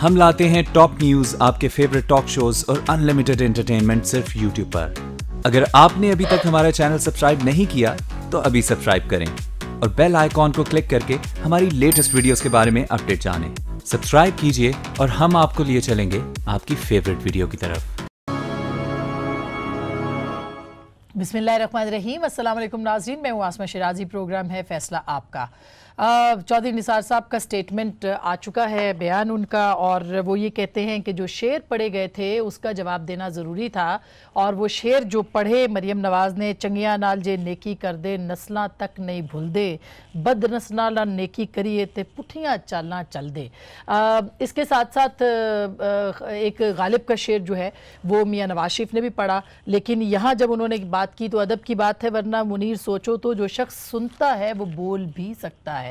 हम लाते हैं top news, आपके फेवरेट टॉक शोज और अनलिमिटेड एंटरटेनमेंट सिर्फ यूट्यूब पर। अगर आपने अभी तक हमारा चैनल सब्सक्राइब नहीं किया तो अभी सब्सक्राइब करें और बेल आइकॉन को क्लिक करके हमारी लेटेस्ट वीडियोस के बारे में अपडेट जानें। सब्सक्राइब कीजिए और हम आपको लिए चलेंगे आपकी फेवरेट वीडियो की तरफ। बिस्मिल्लाहिर्रहमानिर्रहीम, अस्सलाम वालेकुम नाज़रीन, मैं हूँ आसमा शिराजी। प्रोग्राम है फैसला आपका। चौधरी निसार साहब का स्टेटमेंट आ चुका है, बयान उनका, और वो ये कहते हैं कि जो शेर पढ़े गए थे उसका जवाब देना ज़रूरी था। और वो शेर जो पढ़े मरियम नवाज़ ने, चंगिया नाल जे नेकी कर दे नस्लां तक नहीं भूल दे, बद नस्लां नाल नेकी करिए ते पुठियाँ चालां चल दे। इसके साथ साथ एक गालिब का शेर जो है वो मियाँ नवाज शरीफ ने भी पढ़ा, लेकिन यहाँ जब उन्होंने बात की तो अदब की बात है, वरना मुनीर सोचो तो जो शख्स सुनता है वो बोल भी सकता है।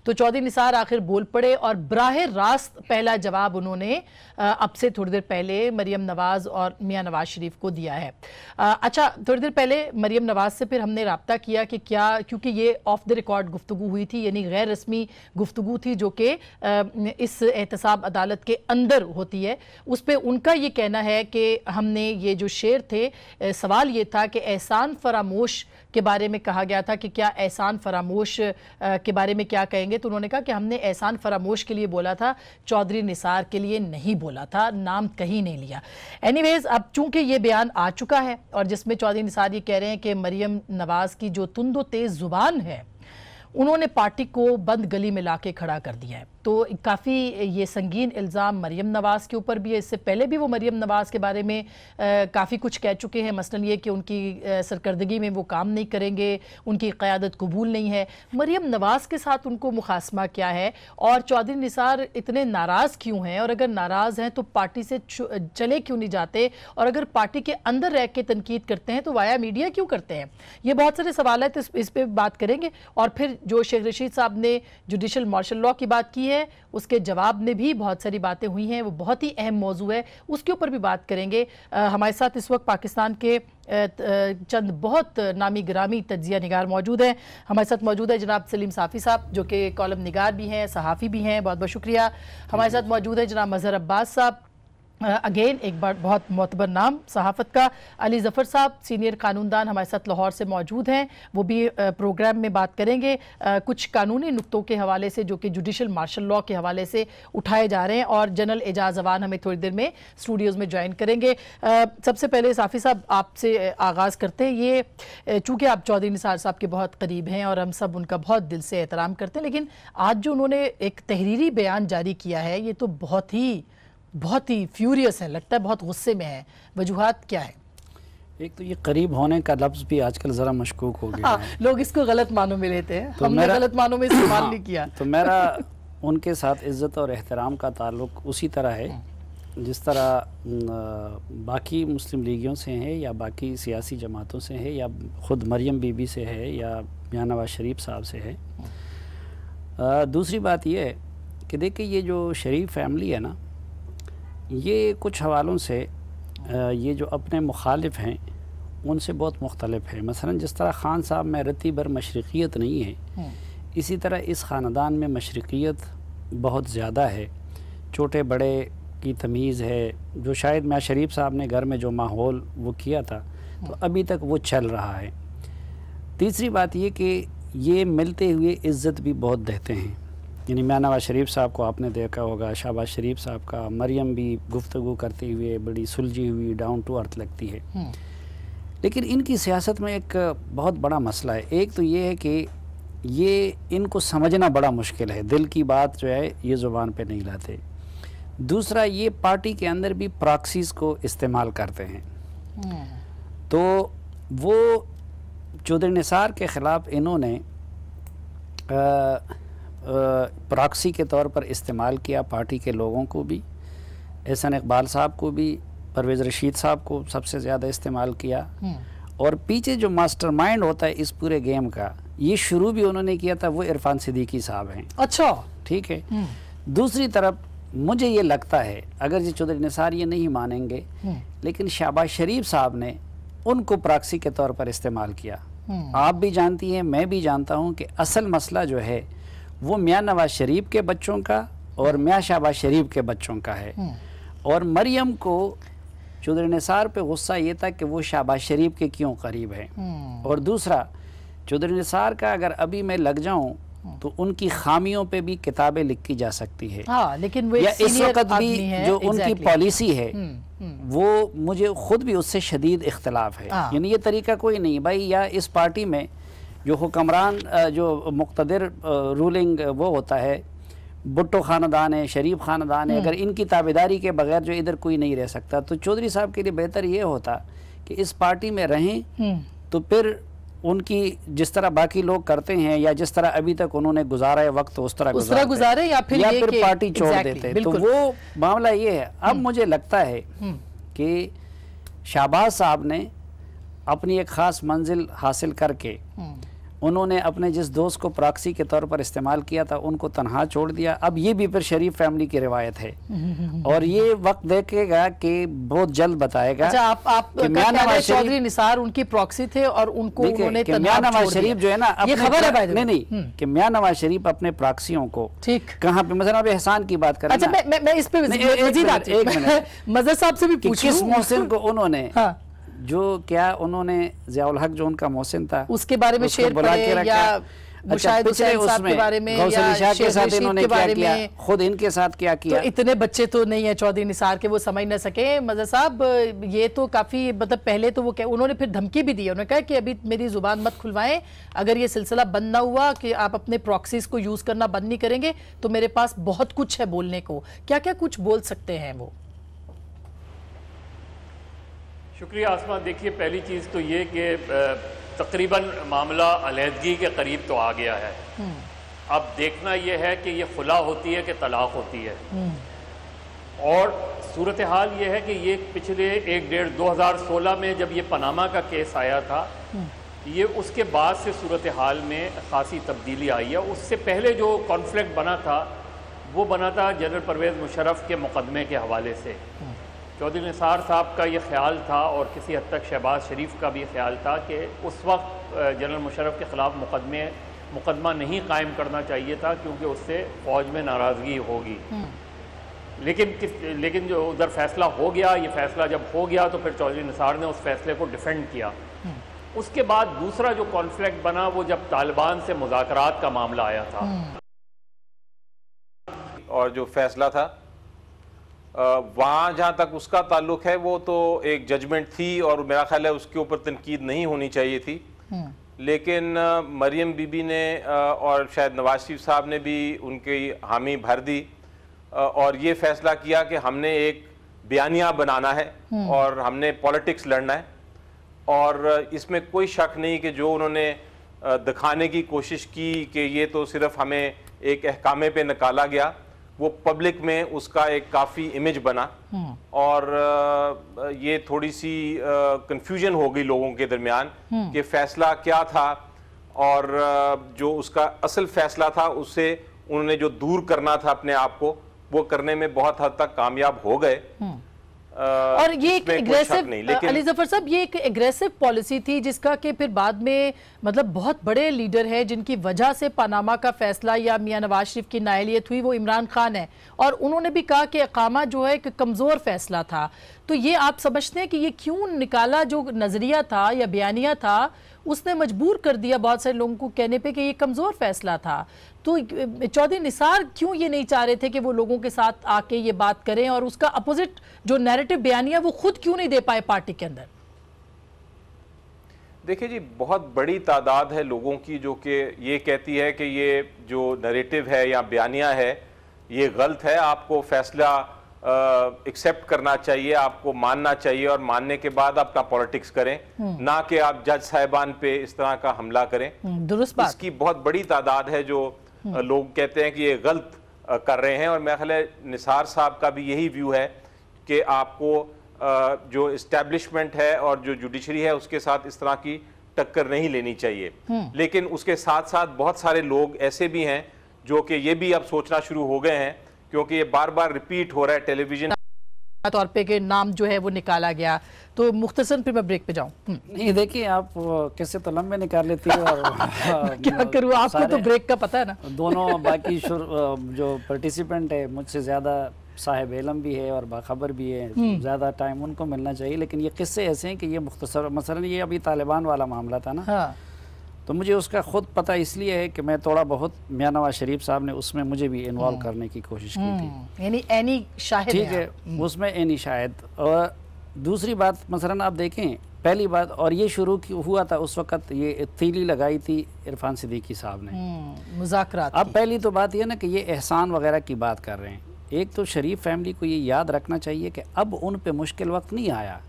तो चौधरी निसार आखिर बोल पड़े और बराह रास्त पहला जवाब उन्होंने अब से थोड़ी देर पहले मरियम नवाज और मियाँ नवाज शरीफ को दिया है। अच्छा, थोड़ी देर पहले मरियम नवाज से फिर हमने राब्ता किया कि क्या, क्योंकि ये ऑफ द रिकॉर्ड गुफ्तगू हुई थी, यानी गैर रस्मी गुफ्तगू थी जो कि इस एहतसाब अदालत के अंदर होती है। उस पर उनका ये कहना है कि हमने ये जो शेर थे, सवाल ये था कि एहसान फरामोश के बारे में कहा गया था कि क्या एहसान फरामोश के बारे में क्या कहेंगे, तो उन्होंने कहा कि हमने एहसान फरामोश के लिए बोला था, चौधरी निसार के लिए नहीं बोला था, नाम कहीं नहीं लिया। एनीवेज, अब चूंकि ये बयान आ चुका है और जिसमें चौधरी निसार ये कह रहे हैं कि मरियम नवाज की जो तुंदो तेज जुबान है उन्होंने पार्टी को बंद गली में लाके खड़ा कर दिया है, तो काफ़ी ये संगीन इल्ज़ाम मरियम नवाज़ के ऊपर भी है। इससे पहले भी वो मरियम नवाज़ के बारे में काफ़ी कुछ कह चुके हैं, मसलन ये कि उनकी सरकर्दगी में वो काम नहीं करेंगे, उनकी क़यादत कबूल नहीं है। मरियम नवाज़ के साथ उनको मुखासमा क्या है और चौधरी निसार इतने नाराज़ क्यों हैं, और अगर नाराज़ हैं तो पार्टी से चले क्यों नहीं जाते, और अगर पार्टी के अंदर रह के तनकीद करते हैं तो वाया मीडिया क्यों करते हैं। ये बहुत सारे सवाल है, तो इस पर बात करेंगे। और फिर जो शेख रशीद साहब ने जुडिशल मार्शल लॉ की बात की है, उसके जवाब में भी बहुत सारी बातें हुई हैं, वो बहुत ही अहम मौजू है, उसके ऊपर भी बात करेंगे। हमारे साथ इस वक्त पाकिस्तान के चंद बहुत नामी गिरामी तज्जिया निगार मौजूद हैं। हमारे साथ मौजूद है जनाब सलीम साफ़ी साहब, जो कि कॉलम निगार भी हैं, सहाफ़ी भी हैं, बहुत बहुत शुक्रिया। हमारे साथ मौजूद है जनाब मज़हर अब्बास साहब, अगेन एक बार बहुत मोतबर नाम सहाफ़त का। अली ज़फ़र साहब, सीनियर कानूनदान, हमारे साथ लाहौर से मौजूद हैं, वो भी प्रोग्राम में बात करेंगे कुछ कानूनी नुक्तों के हवाले से जो कि जुडिशल मार्शल लॉ के हवाले से उठाए जा रहे हैं। और जनरल एजाज़ अवान हमें थोड़ी देर में स्टूडियोज़ में ज्वाइन करेंगे। सबसे पहले साफ़ी साहब आपसे आगाज़ करते हैं। ये चूँकि आप चौधरी निसार साहब के बहुत करीब हैं और हम सब उनका बहुत दिल से एहतराम करते हैं, लेकिन आज जो उन्होंने एक तहरीरी बयान जारी किया है ये तो बहुत ही फ्यूरियस है, लगता है बहुत गुस्से में है। वजूहात क्या है? एक तो ये करीब होने का लफ्ज़ भी आजकल ज़रा मशकूक हो गया है। लोग इसको गलत मानों में लेते हैं, तो हमने गलत मानों में इस्तेमाल नहीं किया। तो मेरा उनके साथ इज़्ज़त और एहतराम का ताल्लुक़ उसी तरह है जिस तरह बाकी मुस्लिम लीगियों से है या बाकी सियासी जमातों से है या ख़ुद मरियम बीबी से है या मियां नवाज शरीफ साहब से है। दूसरी बात यह है कि देखिए, ये जो शरीफ फैमिली है ना, ये कुछ हवालों से ये जो अपने मुखालिफ हैं उनसे बहुत मुख्तलिफ है। मसलन जिस तरह ख़ान साहब में रत्ती भर मशरक़ियत नहीं है, इसी तरह इस ख़ानदान में मशरक़ियत बहुत ज़्यादा है, छोटे बड़े की तमीज़ है, जो शायद मियां शरीफ साहब ने घर में जो माहौल वो किया था तो अभी तक वो चल रहा है। तीसरी बात ये कि ये मिलते हुए इज़्ज़त भी बहुत देते हैं, यानी मियां नवाज शरीफ साहब को आपने देखा होगा, शहबाज शरीफ साहब का, मरियम भी गुफ्तगू करते हुए बड़ी सुलझी हुई डाउन टू अर्थ लगती है। लेकिन इनकी सियासत में एक बहुत बड़ा मसला है। एक तो ये है कि ये इनको समझना बड़ा मुश्किल है, दिल की बात जो है ये ज़ुबान पे नहीं लाते। दूसरा, ये पार्टी के अंदर भी प्रॉक्सीज़ को इस्तेमाल करते हैं। तो वो चौधरी निसार के ख़िलाफ़ इन्होंने प्रॉक्सी के तौर पर इस्तेमाल किया पार्टी के लोगों को भी, एहसन इकबाल साहब को भी, परवेज़ रशीद साहब को सबसे ज़्यादा इस्तेमाल किया। और पीछे जो मास्टरमाइंड होता है इस पूरे गेम का, ये शुरू भी उन्होंने किया था, वो इरफान सिद्दीकी साहब हैं। अच्छा, ठीक है। दूसरी तरफ मुझे ये लगता है, अगर ये चौधरी निसार ये नहीं मानेंगे, लेकिन शहबाज शरीफ साहब ने उनको प्रॉक्सी के तौर पर इस्तेमाल किया। आप भी जानती हैं, मैं भी जानता हूँ कि असल मसला जो है वो मियां नवाज शरीफ के बच्चों का और मियाँ शहबाज शरीफ के बच्चों का है। और मरियम को चौधरी निसार पे गुस्सा ये था कि वो शहबाज शरीफ के क्यों करीब है। और दूसरा, चौधरी निसार का अगर अभी मैं लग जाऊं तो उनकी खामियों पे भी किताबें लिखी जा सकती है। लेकिन वो या इस वक्त भी जो उनकी पॉलिसी है वो मुझे खुद भी उससे शदीद इख्तलाफ है। यानी ये तरीका कोई नहीं भाई, या इस पार्टी में जो हुक्मरान जो मुक़्तदिर रूलिंग वो होता है, भुट्टो ख़ानदान है, शरीफ ख़ानदान है, अगर इनकी ताबेदारी के बगैर जो इधर कोई नहीं रह सकता, तो चौधरी साहब के लिए बेहतर ये होता कि इस पार्टी में रहें तो फिर उनकी जिस तरह बाकी लोग करते हैं या जिस तरह अभी तक उन्होंने गुजारा है वक्त उस तरह गुजारे या फिर पार्टी छोड़ देते। तो वो मामला ये है। अब मुझे लगता है कि शहबाज साहब ने अपनी एक ख़ास मंजिल हासिल करके उन्होंने अपने जिस दोस्त को प्रॉक्सी के तौर पर इस्तेमाल किया था उनको तनहा छोड़ दिया। अब ये भी फिर शरीफ फैमिली की रिवायत है और ये वक्त देखेगा कि बहुत जल्द बताएगा। अच्छा, आप चौधरी निसार उनकी प्रॉक्सी थे और उनको उन्होंने मियां नवाज शरीफ जो है ना, ये खबर है भाई नहीं कि मियां नवाज शरीफ अपने प्रॉक्सियों को ठीक कहाँ पे, मतलब अब एहसान की बात करें। अच्छा, मैं इस पे मजहर साहब से भी पूछूं, किस मोहसिन को उन्होंने जो क्या उन्होंने ज़ियाउल हक जो उनका मोहसिन था उसके बारे में शेर पढ़े या मुशाहिद हुसैन साहब के बारे में या के साथ इन्होंने क्या किया, खुद इनके साथ क्या किया। तो इतने बच्चे तो नहीं है चौधरी निसार के वो समझ न सके। मज़हर साहब ये तो काफ़ी, मतलब पहले तो वो क्या, उन्होंने फिर धमकी भी दी, उन्होंने कहा कि अभी मेरी ज़ुबान मत खुलवाएं, अगर ये सिलसिला बंद ना हुआ कि आप अपने प्रॉक्सीज को यूज़ करना बंद नहीं करेंगे तो मेरे पास बहुत कुछ है बोलने को। क्या क्या कुछ बोल सकते हैं वो? शुक्रिया आसमा। देखिए, पहली चीज़ तो ये कि तकरीबन मामला अलहदगी के करीब तो आ गया है। अब देखना यह है कि ये खुला होती है कि तलाक होती है। और सूरत हाल ये है कि ये पिछले 2016 में जब ये पनामा का केस आया था, ये उसके बाद से सूरत हाल में खासी तब्दीली आई है। उससे पहले जो कॉन्फ्लिक्ट बना था वो बना था जनरल परवेज़ मुशर्रफ के मुकदमे के हवाले से। चौधरी निसार साहब का ये ख्याल था और किसी हद तक शहबाज शरीफ का भी ख्याल था कि उस वक्त जनरल मुशर्रफ के ख़िलाफ़ मुकदमा नहीं कायम करना चाहिए था क्योंकि उससे फ़ौज में नाराज़गी होगी। लेकिन जो उधर फैसला हो गया, ये फैसला जब हो गया तो फिर चौधरी निसार ने उस फैसले को डिफेंड किया। उसके बाद दूसरा जो कॉन्फ्लिक्ट बना वो जब तालिबान से मुज़ाकरात का मामला आया था और जो फैसला था वहाँ जहाँ तक उसका ताल्लुक है वो तो एक जजमेंट थी और मेरा ख्याल है उसके ऊपर तनकीद नहीं होनी चाहिए थी। लेकिन मरियम बीबी ने और शायद नवाज शरीफ साहब ने भी उनकी हामी भर दी और ये फैसला किया कि हमने एक बयानिया बनाना है और हमने पॉलिटिक्स लड़ना है। और इसमें कोई शक नहीं कि जो उन्होंने दिखाने की कोशिश की कि ये तो सिर्फ हमें एक अहकामे पे निकाला गया, वो पब्लिक में उसका एक काफ़ी इमेज बना और ये थोड़ी सी कंफ्यूजन हो गई लोगों के दरमियान कि फ़ैसला क्या था और जो उसका असल फ़ैसला था उससे उन्होंने जो दूर करना था अपने आप को वो करने में बहुत हद तक कामयाब हो गए। और ये एक एग्रेसिव, अली जफर साहब, ये एक एग्रेसिव पॉलिसी थी जिसका कि फिर बाद में मतलब बहुत बड़े लीडर है जिनकी वजह से पनामा का फैसला या मियां नवाज शरीफ की नाअहलियत हुई, वो इमरान खान है। और उन्होंने भी कहा कि इकामा जो है कि कमज़ोर फैसला था। तो ये आप समझते हैं कि ये क्यों निकाला, जो नज़रिया था या बयानिया था उसने मजबूर कर दिया बहुत सारे लोगों को कहने पे कि ये कमज़ोर फैसला था। तो चौधरी निसार क्यों ये नहीं चाह रहे थे कि वो लोगों के साथ आके ये बात करें और उसका अपोजिट जो नैरेटिव बयानिया वो खुद क्यों नहीं दे पाए पार्टी के अंदर? देखिए जी, बहुत बड़ी तादाद है लोगों की जो कि ये कहती है कि ये जो नैरेटिव है या बयानिया है ये गलत है, आपको फैसला एक्सेप्ट करना चाहिए, आपको मानना चाहिए और मानने के बाद अपना पॉलिटिक्स करें, ना कि आप जज साहिबान पे इस तरह का हमला करें। दुरुस्त बात। इसकी बहुत बड़ी तादाद है जो लोग कहते हैं कि ये गलत कर रहे हैं और मेरा ख्याल है निसार साहब का भी यही व्यू है कि आपको जो इस्टेब्लिशमेंट है और जो जुडिशरी है उसके साथ इस तरह की टक्कर नहीं लेनी चाहिए। लेकिन उसके साथ साथ बहुत सारे लोग ऐसे भी हैं जो कि ये भी अब सोचना शुरू हो गए हैं क्योंकि ये बार बार रिपीट हो रहा है टेलीविजन तौर पे के नाम जो है वो निकाला गया। तो मुख्तसर फिर मैं ब्रेक पे जाऊँ। नहीं देखिए, आप किससे तो लंबे निकाल लेती है और क्या करूँ, आपको तो ब्रेक का पता है ना। दोनों बाकी जो पार्टिसिपेंट है मुझसे ज़्यादा साहिब इल्म भी है और बाखबर भी है, ज़्यादा टाइम उनको मिलना चाहिए। लेकिन ये किस्से ऐसे हैं कि ये मुख्तसर, मसलन ये अभी तालिबान वाला मामला था ना, हाँ। तो मुझे उसका ख़ुद पता इसलिए है कि मैं थोड़ा बहुत मियां नवाज शरीफ साहब ने उसमें मुझे भी इन्वॉल्व करने की कोशिश की थी, यानी एनी शाहिद, ठीक है, उसमें एनी शाहिद। और दूसरी बात मसलन आप देखें, पहली बात, और ये शुरू हुआ था उस वक़्त, ये तीली लगाई थी इरफान सिद्दीकी साहब ने मुज़ाकरात। अब पहली तो बात यह ना कि ये एहसान वगैरह की बात कर रहे हैं। एक तो शरीफ फैमिली को ये याद रखना चाहिए कि अब उन पे मुश्किल वक्त नहीं आया,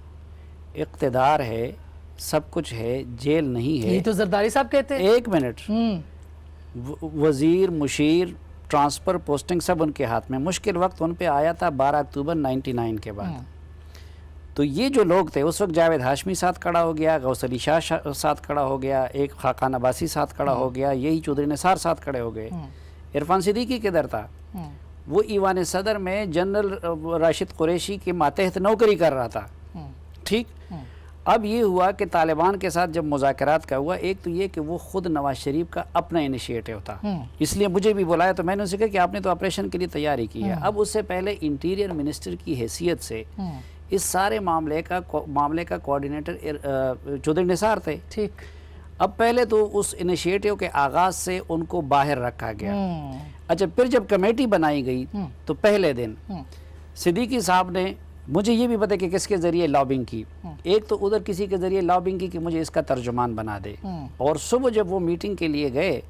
इक़्तिदार है, सब कुछ है, जेल नहीं है। ये तो जरदारी साहब कहते हैं। एक मिनट, वजीर, मुशीर, ट्रांसफ़र, पोस्टिंग सब उनके हाथ में। मुश्किल वक्त उन पे आया था 12 अक्टूबर 99 के बाद। तो ये जो लोग थे उस वक्त, जावेद हाशमी साथ खड़ा हो गया, गौस अली शाह साथ खड़ा हो गया, एक खाकान अब्बासी साथ खड़ा हो गया, यही चौधरी निसार साथ खड़े हो गए। इरफान सिद्दीकी किधर था? वो ईवान सदर में जनरल राशिद कुरैशी के मातहत नौकरी कर रहा था, ठीक। अब ये हुआ कि तालिबान के साथ जब मुज़ाकरात का हुआ, एक तो ये कि वो खुद नवाज शरीफ का अपना इनिशिएटिव था, इसलिए मुझे भी बुलाया, तो मैंने उनसे कहा कि आपने तो ऑपरेशन के लिए तैयारी की है। अब उससे पहले इंटीरियर मिनिस्टर की हैसियत से इस सारे मामले का कोऑर्डिनेटर चौधरी निसार थे, ठीक। अब पहले तो उस इनिशिएटिव के आगाज से उनको बाहर रखा गया। अच्छा, फिर जब कमेटी बनाई गई तो पहले दिन सिद्दीकी साहब ने, मुझे ये भी पता कि किसके ज़रिए लॉबिंग की, एक तो उधर किसी के ज़रिए लॉबिंग की कि मुझे इसका तर्जुमान बना दे, और सुबह जब वो मीटिंग के लिए गए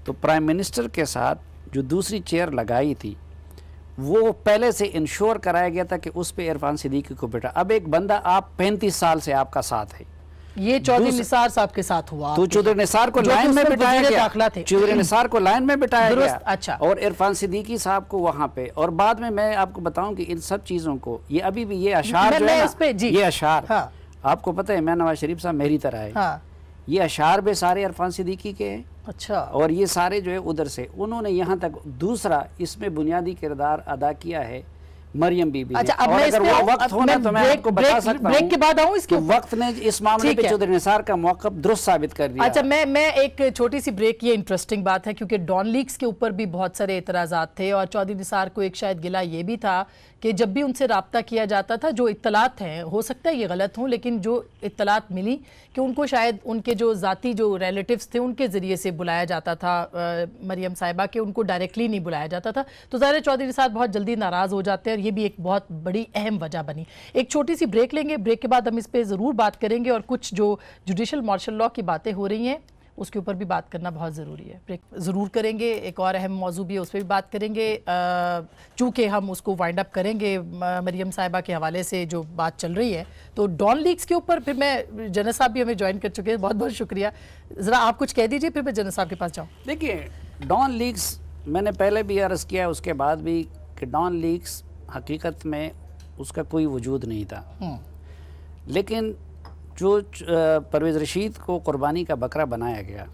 तो प्राइम मिनिस्टर के साथ जो दूसरी चेयर लगाई थी वो पहले से इंश्योर कराया गया था कि उस पे इरफान सिद्दीकी को बिठा। अब एक बंदा, आप 35 साल से आपका साथ है, ये चौधरी निसार साहब के साथ हुआ, तो चौधरी निसार को लाइन में बिठाया गया, चौधरी निसार को लाइन में बिठाया गया, अच्छा, और इरफान सिद्दीकी साहब को वहां पे। और बाद में मैं आपको बताऊं कि इन सब चीजों को, ये अभी भी ये अशार जो है ना, ये अशार, हाँ। आपको पता है मैं नवाज शरीफ साहब मेरी तरह है, हाँ। ये अशार भी सारे इरफान सिद्दीकी के हैं, अच्छा, और ये सारे जो है उधर से उन्होंने यहाँ तक। दूसरा, इसमें बुनियादी किरदार अदा किया है मरियम बीबी। अच्छा, अब मैं अगर वो वक्त होना तो मैं आपको बता सकता हूं, ब्रेक के बाद आऊं इसके वक्त ने इस मामले पे चौधरी निसार का मौक़िफ़ दुरुस्त साबित कर दिया। अच्छा, मैं एक छोटी सी ब्रेक, ये इंटरेस्टिंग बात है क्योंकि डॉन लीक्स के ऊपर भी बहुत सारे एतराज़ात थे, और चौधरी निसार को एक शायद गिला ये भी था कि जब भी उनसे राब्ता किया जाता था, जो इत्तलात हैं, हो सकता है ये गलत हों, लेकिन जो इत्तलात मिली कि उनको शायद उनके जो ज़ाती जो रिलेटिव्स थे उनके ज़रिए से बुलाया जाता था मरियम साहिबा के, उनको डायरेक्टली नहीं बुलाया जाता था। तो ज़ाहिर चौधरी निसार बहुत जल्दी नाराज़ हो जाते हैं, और ये भी एक बहुत बड़ी अहम वजह बनी। एक छोटी सी ब्रेक लेंगे, ब्रेक के बाद हम इस पर ज़रूर बात करेंगे, और कुछ जो जुडिशल मार्शल लॉ की बातें हो रही हैं उसके ऊपर भी बात करना बहुत ज़रूरी है। ब्रेक ज़रूर करेंगे, एक और अहम मौजू भी है उस पर भी बात करेंगे, चूँकि हम उसको वाइंड अप करेंगे मरियम साहिबा के हवाले से जो बात चल रही है। तो डॉन लीक्स के ऊपर फिर मैं, जनरल साहब भी हमें ज्वाइन कर चुके हैं, बहुत बहुत शुक्रिया। ज़रा आप कुछ कह दीजिए, फिर मैं जनरल साहब के पास जाऊँ। देखिए, डॉन लीक्स मैंने पहले भी अर्ज़ किया, उसके बाद भी, कि डॉन लीक्स हकीकत में उसका कोई वजूद नहीं था, लेकिन जो परवेज़ रशीद को कुर्बानी का बकरा बनाया गया,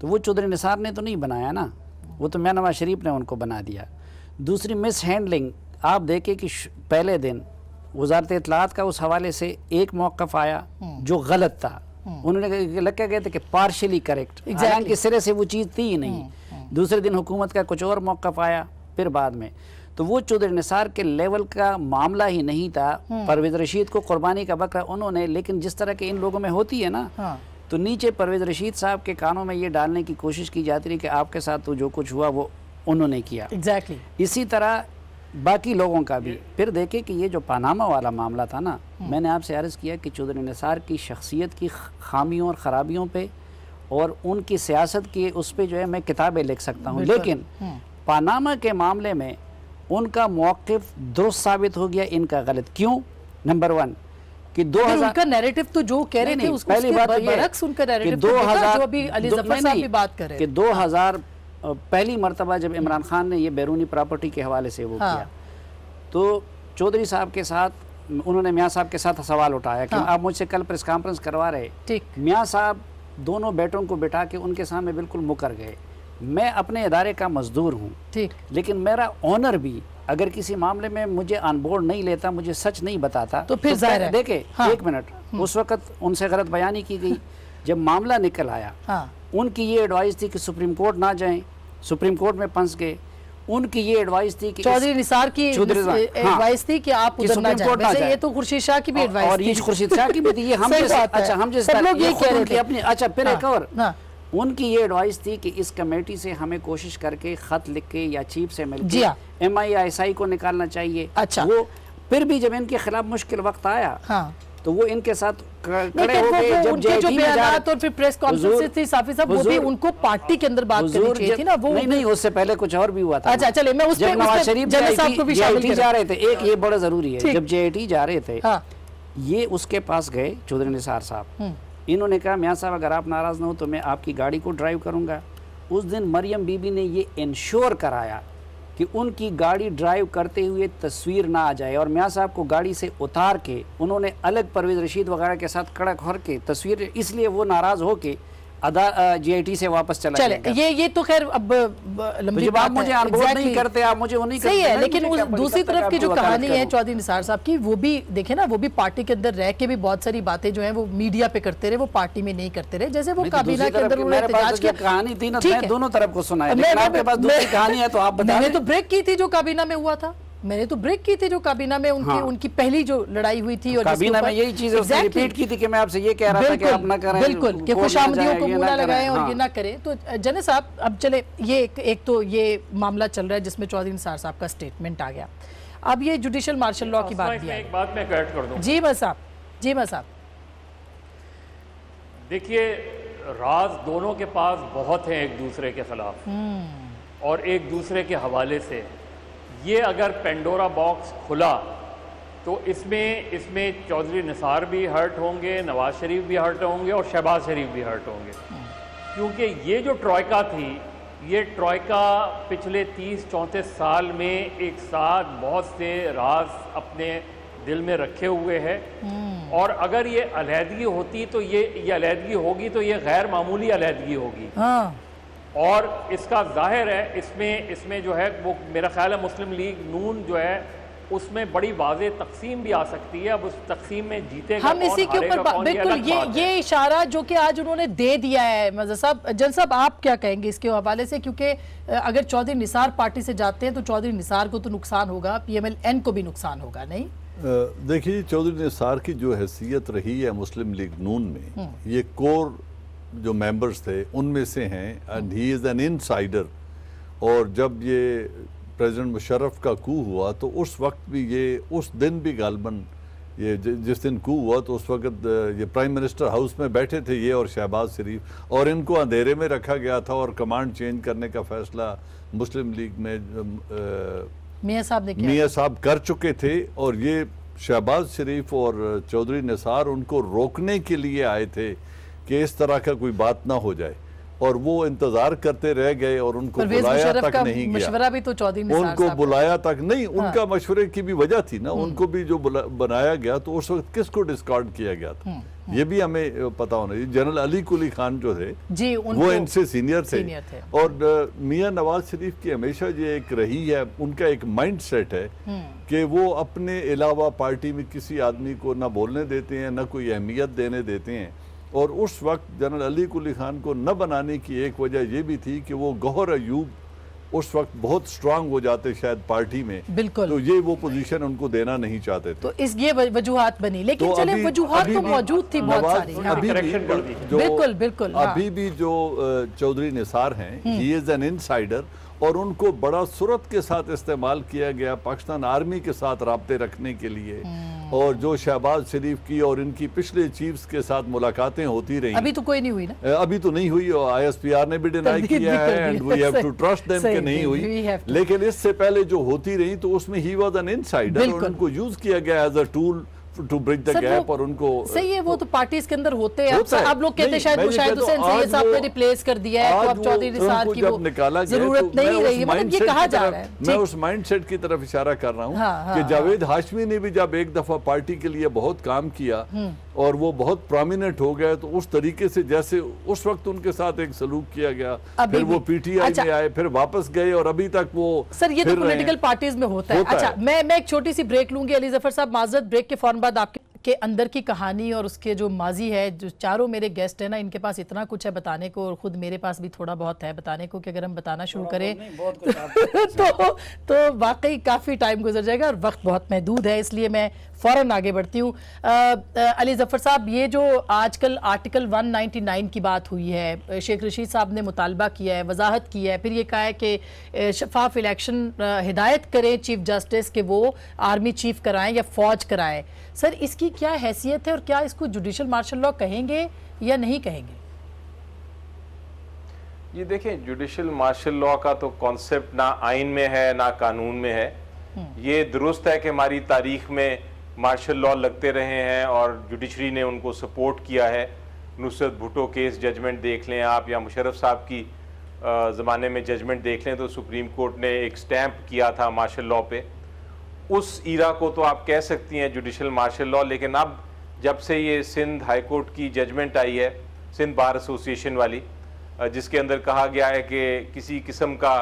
तो वो चौधरी निसार ने तो नहीं बनाया ना, वो तो मियां नवाज शरीफ ने उनको बना दिया। दूसरी मिस हैंडलिंग आप देखें कि पहले दिन वजारत इत्तलात का उस हवाले से एक मौक़िफ़ आया जो गलत था, उन्होंने लग गए थे कि पार्शली करेक्ट, हालांकि सिरे से वो चीज़ थी ही नहीं। दूसरे दिन हुकूमत का कुछ और मौक़िफ़ आया, फिर बाद में, तो वो चौधरी निसार के लेवल का मामला ही नहीं था। परवेज़ रशीद को कुर्बानी का बकरा उन्होंने, लेकिन जिस तरह के इन लोगों में होती है ना, तो नीचे परवेज़ रशीद साहब के कानों में ये डालने की कोशिश की जाती रही कि आपके साथ तो जो कुछ हुआ वो उन्होंने किया। एग्जैक्टली इसी तरह बाकी लोगों का भी। फिर देखें कि ये जो पनामा वाला मामला था ना, मैंने आपसे अर्ज़ किया कि चौधरी निसार की शख्सियत की खामियों और ख़राबियों पे और उनकी सियासत की उस पर जो है मैं किताबें लिख सकता हूँ, लेकिन पनामा के मामले में उनका मौक़िफ़ दुरुस्त साबित हो गया, इनका गलत। क्यों? नंबर 1 कि 2000 उनका नैरेटिव तो जो कह रहे थे उसको पहली बात बरअक्स उनका नैरेटिव जो अभी अली ज़फ़र साहब भी बात कर रहे हैं कि 2000 पहली मरतबा जब इमरान खान ने ये बैरूनी प्रॉपर्टी के हवाले से वो किया, तो चौधरी साहब के साथ उन्होंने मियाँ साहब के साथ सवाल उठाया कि आप मुझसे कल प्रेस कॉन्फ्रेंस करवा रहे, मियाँ साहब दोनों बेटों को बिठा के उनके सामने बिल्कुल मुकर गए। मैं अपने इदारे का मजदूर हूँ, ठीक, लेकिन मेरा ऑनर भी अगर किसी मामले में मुझे ऑन बोर्ड नहीं लेता, मुझे सच नहीं बताता, तो फिर जाहिर है। देखे हाँ। एक मिनट, उस वक्त उनसे गलत बयानी की गई। जब मामला निकल आया, हाँ, उनकी ये एडवाइस थी कि सुप्रीम कोर्ट ना जाएं, सुप्रीम कोर्ट में फंस गए। उनकी ये एडवाइस थी कि चौधरी निसार की एडवाइस थी कि आप उधर ना जाएं। वैसे ये तो खुर्शीद शाह की भी एडवाइस और थी, ये खुर्शीद शाह की भी थी। ये हम अच्छा, हम जिस सब लोग ये कह रहे थे अपनी, अच्छा फिर एक और हाँ, उनकी ये एडवाइस थी कि इस कमेटी से हमें कोशिश करके खत लिख के या चीफ से जी मिलकर हाँ। MISI को निकालना चाहिए। अच्छा। वो फिर भी जब इनके खिलाफ मुश्किल वक्त आया, हाँ, तो वो इनके साथ नहीं, खड़े हो गए। जब उनके जो JIT में जा बयानात और फिर प्रेस कॉन्फ्रेंस थी साफी साहब, वो भी उनको पार्टी के अंदर बात करनी चाहिए थी ना। वो नहीं, उससे पहले कुछ और भी हुआ था। अच्छा चले, मैं उस पे नवाज शरीफ जनरल साहब को भी शामिल JIT जा रहे थे, एक ये बड़ा जरूरी है, ठीक। जब JIT जा रहे थे, हाँ, ये उसके पास गए चौधरी निसार साहब। इन्होंने कहा मियाँ साहब अगर आप नाराज ना हो तो मैं आपकी गाड़ी को ड्राइव करूंगा। उस दिन मरियम बीबी ने ये इंश्योर कराया कि उनकी गाड़ी ड्राइव करते हुए तस्वीर ना आ जाए, और मियाँ साहब को गाड़ी से उतार के उन्होंने अलग परवेज रशीद वगैरह के साथ कड़क होकर के तस्वीर, इसलिए वो नाराज हो के JIT से वापस चला चले। ये तो खैर अब लंबी जब आप मुझे ऑनबोर्ड नहीं करते, आप मुझे उन्हीं सही है, लेकिन उस दूसरी तरफ की जो कहानी है चौधरी निसार साहब की, वो भी देखे ना, वो भी पार्टी के अंदर रह के भी बहुत सारी बातें जो हैं वो मीडिया पे करते रहे, वो पार्टी में नहीं करते रहे। जैसे वो काबीना के अंदर उन्होंने एहतजाज किया, कहानी थी ना, दोनों तरफ को सुनाया, लेकिन आपके पास दूसरी कहानी है तो आप बताएं। मैंने तो ब्रेक की थी जो काबीना में हुआ था, मैंने तो ब्रेक की थी जो काबीना में उनकी उनकी पहली जो लड़ाई हुई थी, और काबीना में यही चीज उसने रिपीट की थी कि मैं आपसे ये कह रहा था कि आप ना करें, बिल्कुल, कि खुशामदियों को मुंह ना लगाएं और ये ना करें। तो जनरल साहब अब चले, ये एक तो ये मामला चल रहा है जिसमें चौधरी निसार साहब का स्टेटमेंट आ गया। अब ये जुडिशियल मार्शल लॉ की बात भी है। एक बात मैं ऐड कर दूं। जी मैं साहब, जी मैं साहब, देखिए राज दोनों के पास बहुत हैं एक दूसरे के खिलाफ और एक दूसरे के हवाले से। ये अगर पेंडोरा बॉक्स खुला तो इसमें चौधरी निसार भी हर्ट होंगे, नवाज शरीफ भी हर्ट होंगे और शहबाज शरीफ भी हर्ट होंगे, क्योंकि ये जो ट्रॉयका थी, ये ट्रॉयका पिछले 30-34 साल में एक साथ बहुत से राज अपने दिल में रखे हुए है, और अगर ये अलहदगी होती तो ये अलहदगी होगी तो ये गैर मामूली अलहदगी होगी। और इसका जाहिर है इसमें जो है वो मेरा ख्याल है मुस्लिम लीग नून जो है उसमें बड़ी वाज़ेह तकसीम भी आ सकती है। अब उस तकसीम में जीतेगा हम इसी के ऊपर बिल्कुल ये इशारा जो कि आज उन्होंने दे दिया है। मज़हर साहब, जन साहब आप क्या कहेंगे इसके हवाले से, क्योंकि अगर चौधरी निसार पार्टी से जाते हैं तो चौधरी निसार को तो नुकसान होगा, PMLN को भी नुकसान होगा, नहीं? देखिए चौधरी निसार की जो हैसियत रही है मुस्लिम लीग नून में, ये कोर जो मेंबर्स थे उनमें से हैं, and he is an insider. और जब ये प्रेसिडेंट मुशर्रफ का कू हुआ तो उस वक्त भी ये, उस दिन भी गालबन ये जिस दिन कू हुआ तो उस वक्त ये प्राइम मिनिस्टर हाउस में बैठे थे ये और शहबाज शरीफ, और इनको अंधेरे में रखा गया था और कमांड चेंज करने का फैसला मुस्लिम लीग में मियाँ साहब कर चुके थे। और ये शहबाज शरीफ और चौधरी निसार उनको रोकने के लिए आए थे कि इस तरह का कोई बात ना हो जाए, और वो इंतजार करते रह गए और उनको बुलाया तक नहीं गया। मशवरा भी तो चौधरी निसार उनको बुलाया तक नहीं, उनका मशवरे की भी वजह थी ना, उनको भी जो बनाया गया तो उस वक्त किसको डिस्कार्ड किया गया था ये भी हमें पता होना चाहिए। जनरल अली कुली खान जो थे जी, वो इनसे सीनियर थे। और मियाँ नवाज शरीफ की हमेशा ये एक रही है, उनका एक माइंड सेट है कि वो अपने अलावा पार्टी में किसी आदमी को ना बोलने देते हैं, ना कोई अहमियत देने देते हैं। और उस वक्त जनरल अली कुली खान को न बनाने की एक वजह यह भी थी कि वो गौहर अयूब उस वक्त बहुत स्ट्रांग हो जाते शायद पार्टी में, बिल्कुल, तो ये वो पोजीशन उनको देना नहीं चाहते थे। तो इस ये वजूहात बनी, लेकिन चले वजूहात तो मौजूद थी बहुत सारी। बिल्कुल बिल्कुल। अभी भी जो चौधरी निसार हैं, ही इज एन इनसाइडर, और उनको बड़ा सूरत के साथ इस्तेमाल किया गया पाकिस्तान आर्मी के साथ राब्ते रखने के लिए। और जो शहबाज शरीफ की और इनकी पिछले चीफ्स के साथ मुलाकातें होती रही, अभी तो कोई नहीं हुई ना, अभी तो नहीं हुई, और ISPR ने भी डिनाई किया है, and we have to trust them कि नहीं हुई। लेकिन इससे पहले जो होती रही तो उसमें ही वाज एन इनसाइडर, और उनको यूज किया गया as a tool to bridge the gap और उनको सही है, वो तो पार्टीज के अंदर होते हैं। अब लोग कहते हैं शायद वो शायद हुसैन सैयद साहब ने रिप्लेस कर दिया है, तो अब चौधरी निसार की वो जरूरत नहीं रही है, मतलब ये कहा जा रहा है। मैं उस माइंडसेट की तरफ इशारा कर रहा हूँ कि जावेद हाशमी ने भी जब एक दफा पार्टी के लिए बहुत काम किया और वो बहुत प्रोमिनेंट हो गए, तो उस तरीके से जैसे उस वक्त उनके साथ एक सलूक किया गया, फिर वो पीटीआई में आए, फिर वापस गए और अभी तक वो सर ये तो पॉलिटिकल पार्टीज में होता है। अच्छा, मैं एक छोटी सी ब्रेक लूंगी अली जफर साहब, माजरत, ब्रेक के फौरन बाद आपके अंदर की कहानी और उसके जो माजी है, जो चारों मेरे गेस्ट हैं ना, इनके पास इतना कुछ है बताने को और खुद मेरे पास भी थोड़ा बहुत है बताने को कि अगर हम बताना शुरू करें तो वाकई काफ़ी टाइम गुजर जाएगा और वक्त बहुत महदूद है, इसलिए मैं फ़ौरन आगे बढ़ती हूँ। अली जफ़र साहब, ये जो आजकल आर्टिकल 199 की बात हुई है, शेख रशीद साहब ने मुतालबा किया है, वजाहत की है, फिर ये कहा है कि शफाफ इलेक्शन हिदायत करें चीफ जस्टिस के वो आर्मी चीफ कराएं या फ़ौज कराएं। सर इसकी क्या हैसियत है और क्या इसको जुडिशल मार्शल लॉ कहेंगे या नहीं कहेंगे? ये देखें, जुडिशल मार्शल लॉ का तो कॉन्सेप्ट ना आइन में है ना कानून में है। ये दुरुस्त है कि हमारी तारीख में मार्शल लॉ लगते रहे हैं और जुडिशरी ने उनको सपोर्ट किया है। नुसरत भुट्टो केस जजमेंट देख लें आप, या मुशर्रफ साहब की ज़माने में जजमेंट देख लें, तो सुप्रीम कोर्ट ने एक स्टैंप किया था मार्शल लॉ पे। उस ईरा को तो आप कह सकती हैं जुडिशल मार्शल लॉ, लेकिन अब जब से ये सिंध हाई कोर्ट की जजमेंट आई है, सिंध बार एसोसिएशन वाली, जिसके अंदर कहा गया है कि किसी किस्म का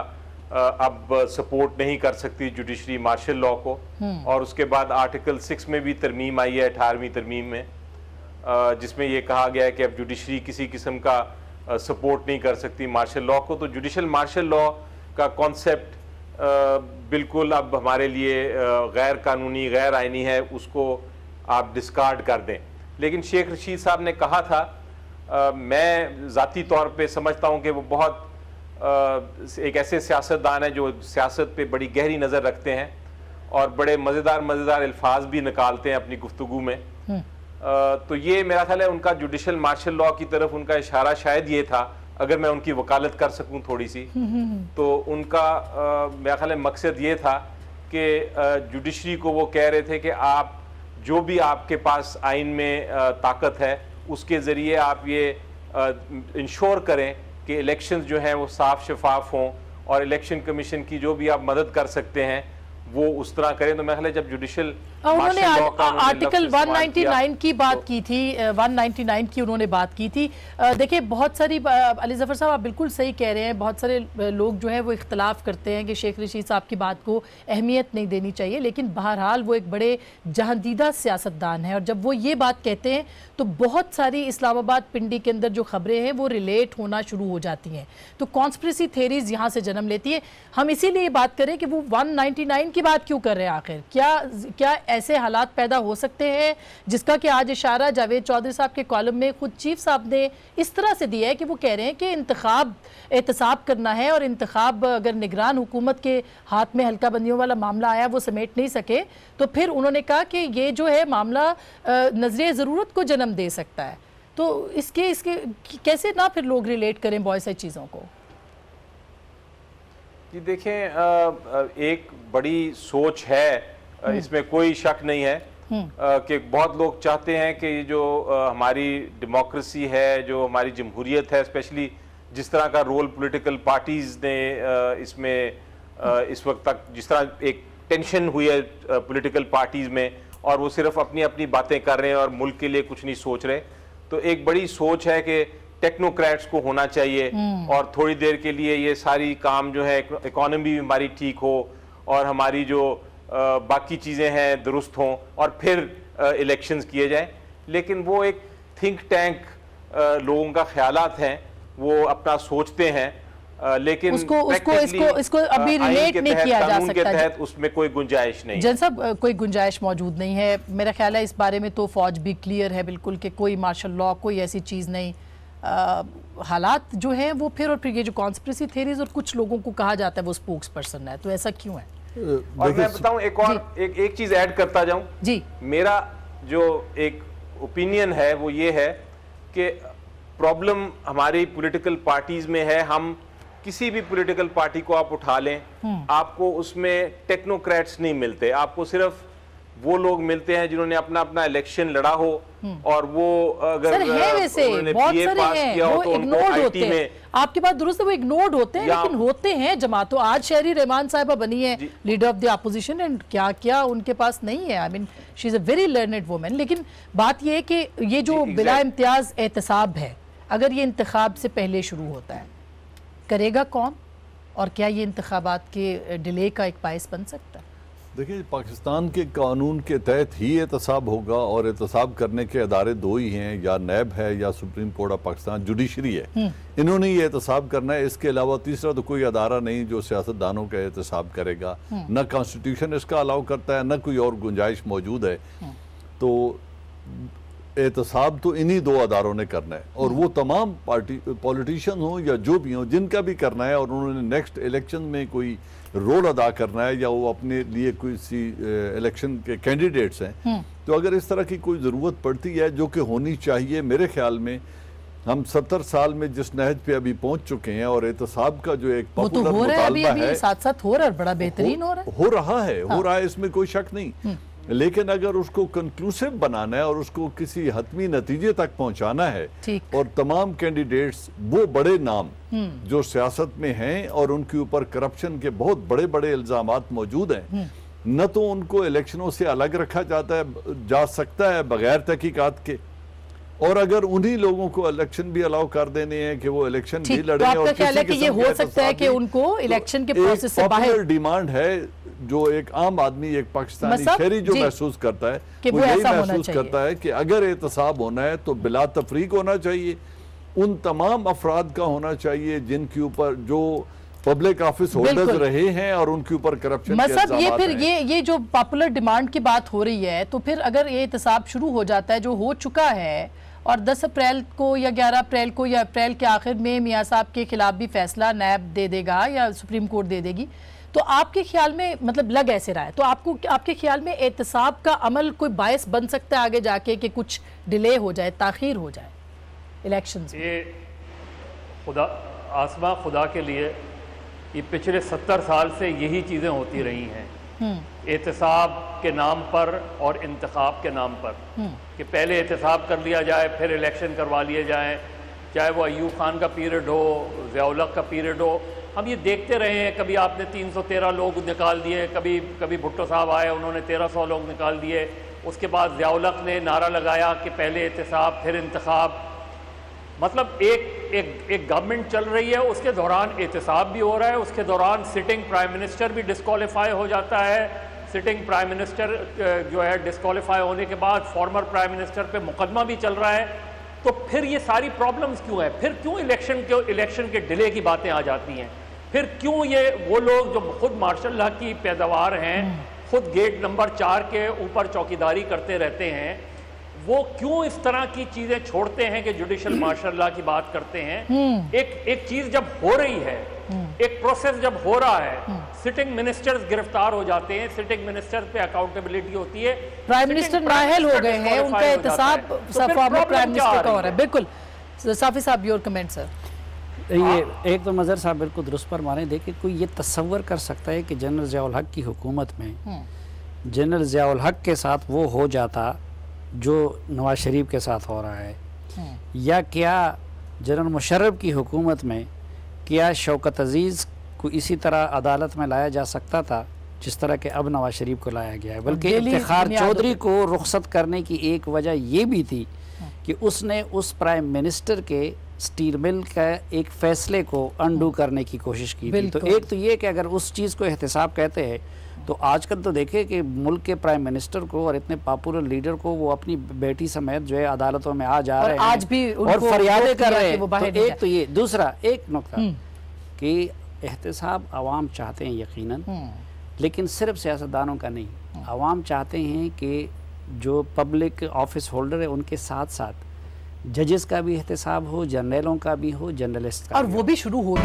अब सपोर्ट नहीं कर सकती जुडिशरी मार्शल लॉ को, और उसके बाद आर्टिकल 6 में भी तरमीम आई है, 18वीं तरमीम में, जिसमें ये कहा गया है कि अब जुडिशरी किसी किस्म का सपोर्ट नहीं कर सकती मार्शल लॉ को। तो जुडिशल मार्शल लॉ का कॉन्सेप्ट बिल्कुल अब हमारे लिए गैर कानूनी, गैर आइनी है, उसको आप डिस्कार्ड कर दें। लेकिन शेख रशीद साहब ने कहा था, मैं ज़ाती तौर पे समझता हूँ कि वो बहुत एक ऐसे सियासतदान है जो सियासत पे बड़ी गहरी नज़र रखते हैं और बड़े मज़ेदार अल्फाज भी निकालते हैं अपनी गुफ्तगू में। तो ये मेरा ख्याल है उनका जुडिशल मार्शल लॉ की तरफ उनका इशारा शायद ये था, अगर मैं उनकी वकालत कर सकूं थोड़ी सी, तो उनका मेरा ख्याल है मकसद ये था कि जुडिशरी को वो कह रहे थे कि आप जो भी आपके पास आइन में ताकत है उसके ज़रिए आप ये इंश्योर करें कि इलेक्शंस जो हैं वो साफ शफाफ हों, और इलेक्शन कमीशन की जो भी आप मदद कर सकते हैं वो उस तरह करें। तो मैं ख्याल है जब जुडिशल उन्होंने आर्टिकल 199 की बात की थी, 199 की उन्होंने बात की थी। देखिए बहुत सारी, अली जफ़र साहब आप बिल्कुल सही कह रहे हैं, बहुत सारे लोग जो हैं वो इख्तलाफ करते हैं कि शेख रशीद साहब की बात को अहमियत नहीं देनी चाहिए, लेकिन बहरहाल वो एक बड़े जहांदीदा सियासतदान हैं और जब वो ये बात कहते हैं तो बहुत सारी इस्लामाबाद पिंडी के अंदर जो खबरें हैं वो रिलेट होना शुरू हो जाती हैं, तो कॉन्स्पिरेसी थेरीज यहाँ से जन्म लेती है। हम इसीलिए बात करें कि वो 199 की बात क्यों कर रहे हैं आखिर, क्या ऐसे हालात पैदा हो सकते हैं जिसका कि आज इशारा जावेद चौधरी साहब के कॉलम में खुद चीफ साहब ने इस तरह से दिया है कि वो कह रहे हैं कि इंतखाब एहतसाब करना है और इंतखाब अगर निगरान हुकूमत के हाथ में हल्का बंदियों वाला मामला आया वो समेट नहीं सके, तो फिर उन्होंने कहा कि ये जो है मामला नजरिए ज़रूरत को जन्म दे सकता है। तो इसके कैसे ना फिर लोग रिलेट करें बहुत सारी चीज़ों को। जी देखें, एक बड़ी सोच है, इसमें कोई शक नहीं है कि बहुत लोग चाहते हैं कि जो हमारी डेमोक्रेसी है, जो हमारी जमहूरियत है, स्पेशली जिस तरह का रोल पॉलिटिकल पार्टीज़ ने इसमें इस वक्त तक, जिस तरह एक टेंशन हुई है पॉलिटिकल पार्टीज़ में और वो सिर्फ अपनी अपनी बातें कर रहे हैं और मुल्क के लिए कुछ नहीं सोच रहे, तो एक बड़ी सोच है कि टेक्नोक्रेट्स को होना चाहिए और थोड़ी देर के लिए ये सारी काम जो है, इकोनॉमी भी हमारी ठीक हो और हमारी जो बाकी चीज़ें हैं दुरुस्त हों और फिर इलेक्शंस किए जाएं। लेकिन वो एक थिंक टैंक लोगों का ख्यालात हैं, वो अपना सोचते हैं, लेकिन इसको अभी रिलेट नहीं किया जा सकता, के तहत उसमें कोई गुंजाइश नहीं। जन साहब कोई गुंजाइश मौजूद नहीं है, मेरा ख्याल है इस बारे में तो फौज भी क्लियर है बिल्कुल कि कोई मार्शल लॉ कोई ऐसी चीज़ नहीं। हालात जो हैं वो फिर ये जो कॉन्स्पिरेसी थ्योरीज और कुछ लोगों को कहा जाता है वो स्पोक्स पर्सन है, तो ऐसा क्यों है? और मैं बताऊं एक चीज ऐड करता जाऊं जी। मेरा जो एक ओपिनियन है वो ये है कि प्रॉब्लम हमारी पॉलिटिकल पार्टीज में है। हम किसी भी पॉलिटिकल पार्टी को आप उठा लें, आपको उसमें टेक्नोक्रेट्स नहीं मिलते, आपको सिर्फ वो लोग मिलते हैं जिन्होंने अपना अपना इलेक्शन लड़ा हो और वो अगर सर है वैसे बहुत सारे हैं वो इग्नोर्ड होते हैं। आपकी बात दुरुस्त है, वो इग्नोर्ड होते हैं लेकिन होते हैं जमातों। आज शहरी रहमान साहिबा बनी है leader of the opposition and क्या क्या उनके पास नहीं है। I mean she is a very learned woman. लेकिन बात ये है कि ये जो बिला इम्तियाज एहतसाब है, अगर ये इंतखाब से पहले शुरू होता है, करेगा कौन और क्या ये इंतखाबात के डिले का एक बायस बन सकता है? देखिए, पाकिस्तान के कानून के तहत ही एहतसाब होगा और एहतसाब करने के अदारे दो ही हैं, या नैब है या supreme court of Pakistan judiciary है। इन्होंने ये एहतसाब करना है, इसके अलावा तीसरा तो कोई अदारा नहीं जो सियासतदानों का एहतसाब करेगा। न कॉन्स्टिट्यूशन इसका अलाउ करता है, न कोई और गुंजाइश मौजूद है। तो एहतसाब तो इन्हीं दो अदारों ने करना है और वो तमाम पार्टी पॉलिटिशियन हो या जो भी हो जिनका भी करना है, और उन्होंने नेक्स्ट इलेक्शन में कोई रोल अदा करना है या वो अपने लिए कोई सी इलेक्शन के कैंडिडेट्स हैं, तो अगर इस तरह की कोई ज़रूरत पड़ती है जो कि होनी चाहिए, मेरे ख्याल में हम 70 साल में जिस नहज पे अभी पहुंच चुके हैं और एहतसाब का जो एक पॉपुलर मुतालबा है, साथ साथ हो रहा है, बड़ा बेहतरीन हो रहा है, इसमें कोई शक नहीं। लेकिन अगर उसको कंक्लूसिव बनाना है और उसको किसी हतमी नतीजे तक पहुंचाना है और तमाम कैंडिडेट्स वो बड़े नाम जो सियासत में हैं और उनके ऊपर करप्शन के बहुत बड़े बड़े इल्जामात मौजूद हैं, न तो उनको इलेक्शनों से अलग रखा जा सकता है बगैर तहकीकात के, और अगर उन्हीं लोगों को इलेक्शन भी अलाउ कर देने हैं कि वो इलेक्शन भी लड़े। तो आपका ख्याल है कि ये हो सकता है कि उनको इलेक्शन के प्रोसेस से बाहर डिमांड है जो एक आम आदमी, एक पाकिस्तानी शहरी जो महसूस करता है वो यही महसूस करता है कि अगर एहतसाब होना है तो बिला तफरीक होना चाहिए, उन तमाम अफराद का होना चाहिए जिनके ऊपर जो पब्लिक ऑफिस होल्डर्स रहे हैं और उनके ऊपर करप्शन के मतलब ये फिर ये जो पॉपुलर डिमांड की बात हो रही है, तो फिर अगर ये एहतसाब शुरू हो जाता है जो हो चुका है और 10 अप्रैल को या 11 अप्रैल को या अप्रैल के आखिर में मियां साहब के खिलाफ भी फैसला नैब दे देगा या सुप्रीम कोर्ट दे देगी, तो आपके ख्याल में मतलब लग ऐसे रहा है, तो आपके ख्याल में एहतसाब का अमल कोई बायस बन सकता है आगे जाके कि कुछ डिले हो जाए, ताखीर हो जाए इलेक्शंस में? ये खुदा के लिए ये पिछले 70 साल से यही चीज़ें होती रही हैं, एहतसाब के नाम पर और इंतखाब के नाम पर, कि पहले एहतसाब कर लिया जाए फिर इलेक्शन करवा लिए जाएं, चाहे वो अयूब खान का पीरियड हो, ज़िया-उल-हक का पीरियड हो। हम ये देखते रहे हैं, कभी आपने 313 लोग निकाल दिए, कभी भुट्टो साहब आए उन्होंने 1300 लोग निकाल दिए, उसके बाद ज़िया-उल-हक ने नारा लगाया कि पहले एहतसाब फिर इंतखाब। मतलब एक गवर्नमेंट चल रही है, उसके दौरान एहतसाब भी हो रहा है, उसके दौरान सिटिंग प्राइम मिनिस्टर भी डिस्क्वालीफाई हो जाता है। सिटिंग प्राइम मिनिस्टर जो है डिस्क्वालीफाई होने के बाद फॉर्मर प्राइम मिनिस्टर पे मुकदमा भी चल रहा है। तो फिर ये सारी प्रॉब्लम्स क्यों है? फिर क्यों इलेक्शन के डिले की बातें आ जाती हैं? फिर क्यों ये वो लोग जो खुद मार्शल लॉ की पैदावार हैं, खुद गेट नंबर 4 के ऊपर चौकीदारी करते रहते हैं, वो क्यों इस तरह की चीजें छोड़ते हैं कि जुडिशल मार्शल लॉ की बात करते हैं? एक चीज जब हो रही है, एक प्रोसेस जब हो रहा है, सिटिंग मिनिस्टर्स गिरफ्तार हो जाते हैं, सिटिंग मिनिस्टर पे अकाउंटेबिलिटी होती है, प्राइम मिनिस्टर नाअहल हो गए हैं, उनका एहतसाब फॉर्मर प्राइम मिनिस्टर का हो रहा है। बिल्कुल साफी साहब, योर कमेंट सर। ये एक तो नज़र साहब बिल्कुल दुरुस्त पर माने। देखिए, कोई ये तस्वर कर सकता है कि जनरल ज़िया-उल-हक की हुकूमत में जनरल ज़िया-उल-हक के साथ वो हो जाता जो नवाज शरीफ के साथ हो रहा है, या क्या जनरल मुशर्रफ की हुकूमत में क्या शौकत अजीज़ को इसी तरह अदालत में लाया जा सकता था जिस तरह के अब नवाज शरीफ को लाया गया है? बल्कि इफ्तिखार चौधरी को रुखसत करने की एक वजह ये भी थी कि उसने उस प्राइम मिनिस्टर के स्टील मिल का एक फैसले को अंडू करने की कोशिश की थी। तो एक तो ये कि अगर उस चीज़ को एहतसाब कहते हैं, तो आजकल तो देखे कि मुल्क के प्राइम मिनिस्टर को और इतने पॉपुलर लीडर को वो अपनी बेटी समेत जो है अदालतों में आ जा रहे हैं आज भी और फरियादें कर रहे हैं। तो एक तो ये, दूसरा एक नुकता कि एहतसाब आवाम चाहते हैं यकीनन, लेकिन सिर्फ सियासतदानों का नहीं, आवाम चाहते हैं कि जो पब्लिक ऑफिस होल्डर है उनके साथ साथ जजेस का भी एहतसाब हो, जर्नलों का भी हो, जर्नलिस्ट का, और वो भी शुरू हो।